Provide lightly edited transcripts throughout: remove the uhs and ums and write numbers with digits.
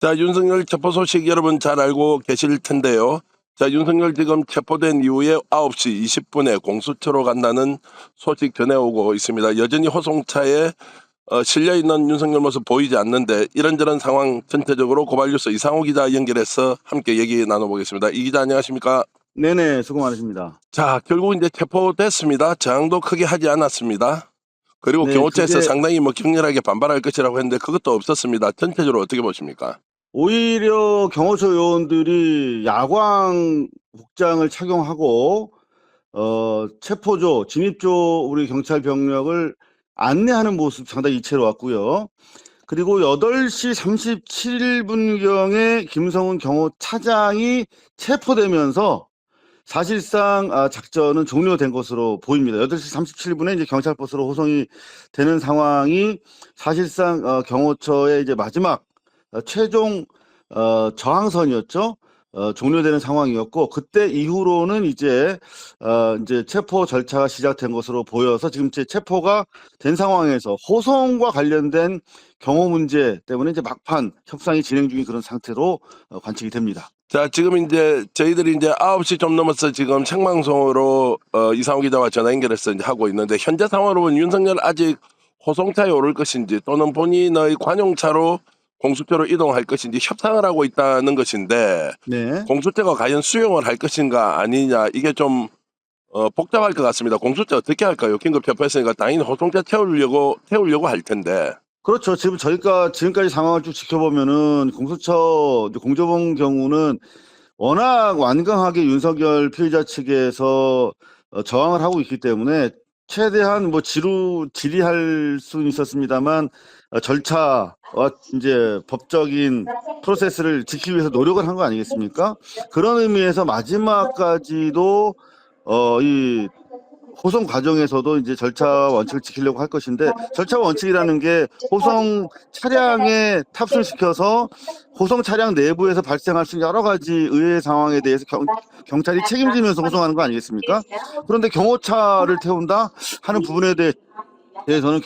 자, 윤석열 체포 소식 여러분 잘 알고 계실 텐데요. 자, 윤석열 지금 체포된 이후에 9시 20분에 공수처로 간다는 소식 전해오고 있습니다. 여전히 호송차에 실려있는 윤석열 모습 보이지 않는데 이런저런 상황 전체적으로 고발뉴스 이상호 기자 연결해서 함께 얘기 나눠보겠습니다. 이 기자 안녕하십니까? 네네, 수고 많으십니다. 자, 결국 이제 체포됐습니다. 저항도 크게 하지 않았습니다. 그리고 네, 경호처에서 그게 상당히 격렬하게 반발할 것이라고 했는데 그것도 없었습니다. 전체적으로 어떻게 보십니까? 오히려 경호처 요원들이 야광 복장을 착용하고 체포조, 진입조 우리 경찰 병력을 안내하는 모습 상당히 이채로웠고요. 그리고 8시 37분경에 김성훈 경호차장이 체포되면서 사실상 작전은 종료된 것으로 보입니다. 8시 37분에 이제 경찰버스로 호송이 되는 상황이 사실상 경호처의 이제 마지막 최종 저항선이었죠. 종료되는 상황이었고 그때 이후로는 이제 체포 절차가 시작된 것으로 보여서 지금 제 체포가 된 상황에서 호송과 관련된 경호 문제 때문에 이제 막판 협상이 진행 중인 그런 상태로 관측이 됩니다. 자, 지금 이제 저희들이 이제 9시 좀 넘어서 지금 생방송으로 이상호 기자와 전화 연결해서 이제 하고 있는데 현재 상황으로 보면 윤석열 아직 호송차에 오를 것인지 또는 본인의 관용차로 공수처로 이동할 것인지 협상을 하고 있다는 것인데 네. 공수처가 과연 수용을 할 것인가 아니냐 이게 좀 복잡할 것 같습니다. 공수처 어떻게 할까요? 긴급 협회했으니까 당연히 호송차 태우려고 할 텐데. 그렇죠. 지금 저희가 지금까지 상황을 쭉 지켜보면은 공수처 공조본 경우는 워낙 완강하게 윤석열 피의자 측에서 저항을 하고 있기 때문에 최대한 뭐 질의할 수는 있었습니다만 절차와 이제 법적인 프로세스를 지키기 위해서 노력을 한 거 아니겠습니까? 그런 의미에서 마지막까지도 이 호송 과정에서도 이제 절차 원칙을 지키려고 할 것인데 절차 원칙이라는 게 호송 차량에 탑승시켜서 호송 차량 내부에서 발생할 수 있는 여러 가지 의외의 상황에 대해서 경찰이 책임지면서 호송하는 거 아니겠습니까? 그런데 경호차를 태운다 하는 부분에 대해서는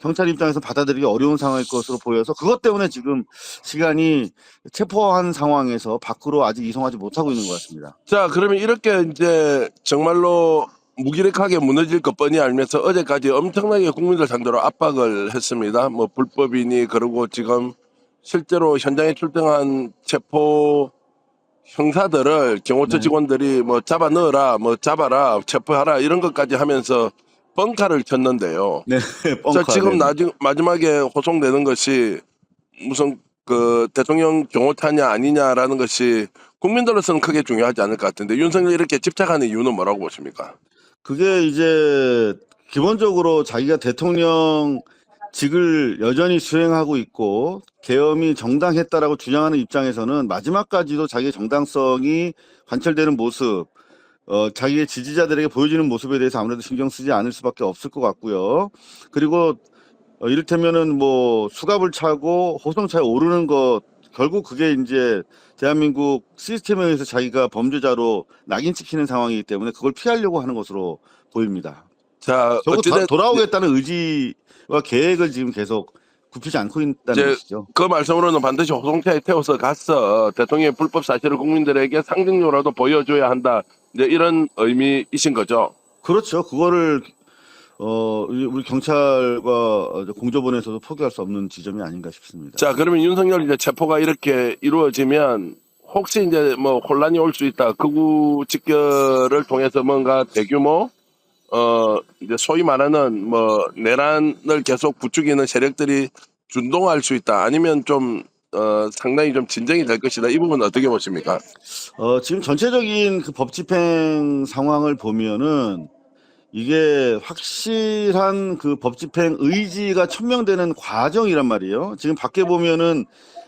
경찰 입장에서 받아들이기 어려운 상황일 것으로 보여서 그것 때문에 지금 시간이 체포한 상황에서 밖으로 아직 이송하지 못하고 있는 것 같습니다. 자, 그러면 이렇게 이제 정말로 무기력하게 무너질 것 뻔히 알면서 어제까지 엄청나게 국민들 상대로 압박을 했습니다. 뭐 불법이니 그러고 지금 실제로 현장에 출동한 체포 형사들을 경호처 네. 직원들이 뭐 잡아 넣어라, 뭐 잡아라, 체포하라 이런 것까지 하면서 뻥카를 쳤는데요. 네, 자, 뻥카. 지금 네네. 마지막에 호송되는 것이 무슨 그 대통령 경호타냐 아니냐라는 것이 국민들로서는 크게 중요하지 않을 것 같은데 윤석열이 이렇게 집착하는 이유는 뭐라고 보십니까? 그게 이제 기본적으로 자기가 대통령직을 여전히 수행하고 있고 계엄이 정당했다라고 주장하는 입장에서는 마지막까지도 자기의 정당성이 관철되는 모습, 자기의 지지자들에게 보여지는 모습에 대해서 아무래도 신경 쓰지 않을 수밖에 없을 것 같고요. 그리고 이를테면은 뭐 수갑을 차고 호송차에 오르는 것 결국 그게 이제 대한민국 시스템에 의해서 자기가 범죄자로 낙인 찍히는 상황이기 때문에 그걸 피하려고 하는 것으로 보입니다. 자, 결국 어찌됐 돌아오겠다는 의지와 계획을 지금 계속 굽히지 않고 있다는 이제 것이죠. 그 말씀으로는 반드시 호송차에 태워서 가서 대통령의 불법 사실을 국민들에게 상징적으로라도 보여줘야 한다. 이제 이런 의미이신 거죠. 그렇죠. 그거를 우리 경찰과 공조본에서도 포기할 수 없는 지점이 아닌가 싶습니다. 자, 그러면 윤석열 이제 체포가 이렇게 이루어지면 혹시 이제 뭐 혼란이 올 수 있다. 극우 직결을 통해서 뭔가 대규모 이제 소위 말하는 뭐 내란을 계속 부추기는 세력들이 준동할 수 있다. 아니면 좀 상당히 좀 진정이 될 것이다. 이 부분 어떻게 보십니까? 지금 전체적인 그 법 집행 상황을 보면은 이게 확실한 그 법 집행 의지가 천명되는 과정이란 말이에요. 지금 밖에 보면은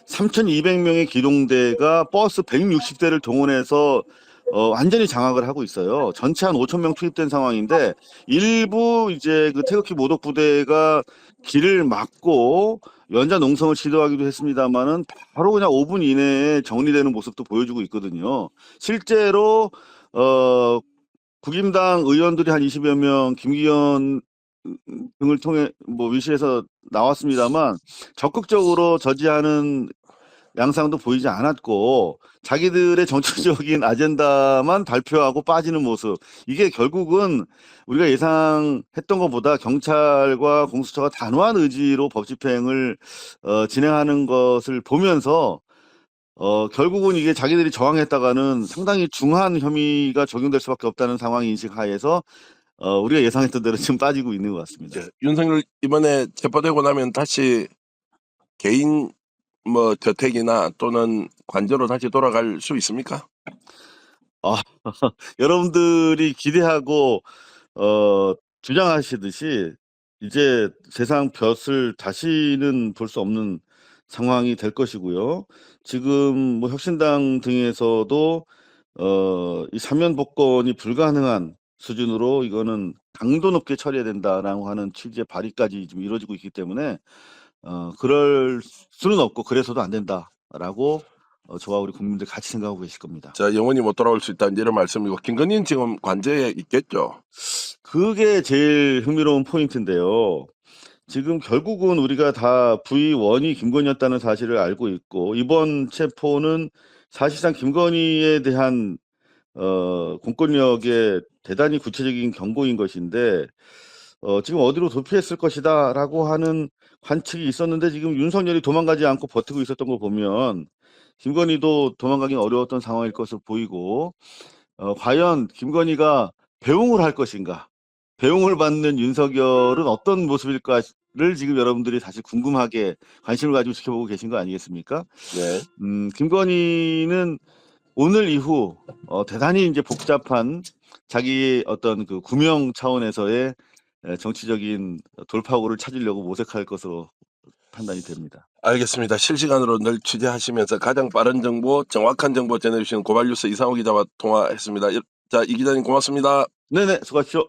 3,200명의 기동대가 버스 160대를 동원해서 완전히 장악을 하고 있어요. 전체 한 5,000명 투입된 상황인데 일부 이제 그 태극기 모독 부대가 길을 막고 연자 농성을 시도하기도 했습니다만은 바로 그냥 5분 이내에 정리되는 모습도 보여주고 있거든요. 실제로 국임당 의원들이 한 20여 명, 김기현 등을 통해 뭐 위시해서 나왔습니다만 적극적으로 저지하는 양상도 보이지 않았고 자기들의 정치적인 아젠다만 발표하고 빠지는 모습, 이게 결국은 우리가 예상했던 것보다 경찰과 공수처가 단호한 의지로 법 집행을 진행하는 것을 보면서 결국은 이게 자기들이 저항했다가는 상당히 중한 혐의가 적용될 수밖에 없다는 상황 인식 하에서 우리가 예상했던 대로 지금 빠지고 있는 것 같습니다. 예, 윤석열 이번에 체포되고 나면 다시 개인 뭐 저택이나 또는 관저로 다시 돌아갈 수 있습니까? 여러분들이 기대하고 주장하시듯이 이제 세상 볕을 다시는 볼 수 없는 상황이 될 것이고요. 지금 뭐 혁신당 등에서도 이 사면 복권이 불가능한 수준으로 이거는 강도 높게 처리해야 된다라고 하는 취지의 발의까지 지금 이루어지고 있기 때문에 그럴 수는 없고 그래서도 안 된다라고 저와 우리 국민들 같이 생각하고 계실 겁니다. 자, 영원히 못 돌아올 수 있다 이런 말씀이고, 김건희는 지금 관저에 있겠죠. 그게 제일 흥미로운 포인트인데요. 지금 결국은 우리가 다 V1이 김건희였다는 사실을 알고 있고, 이번 체포는 사실상 김건희에 대한 공권력의 대단히 구체적인 경고인 것인데, 지금 어디로 도피했을 것이다라고 하는 관측이 있었는데, 지금 윤석열이 도망가지 않고 버티고 있었던 걸 보면 김건희도 도망가긴 어려웠던 상황일 것으로 보이고, 과연 김건희가 배웅을 할 것인가, 배웅을 받는 윤석열은 어떤 모습일까를 지금 여러분들이 사실 궁금하게 관심을 가지고 지켜보고 계신 거 아니겠습니까? 네. 김건희는 오늘 이후 대단히 이제 복잡한 자기의 어떤 그 구명 차원에서의 정치적인 돌파구를 찾으려고 모색할 것으로 판단이 됩니다. 알겠습니다. 실시간으로 늘 취재하시면서 가장 빠른 정보, 정확한 정보 전해주시는 고발뉴스 이상호 기자와 통화했습니다. 자, 이 기자님 고맙습니다. 네네, 수고하십시오.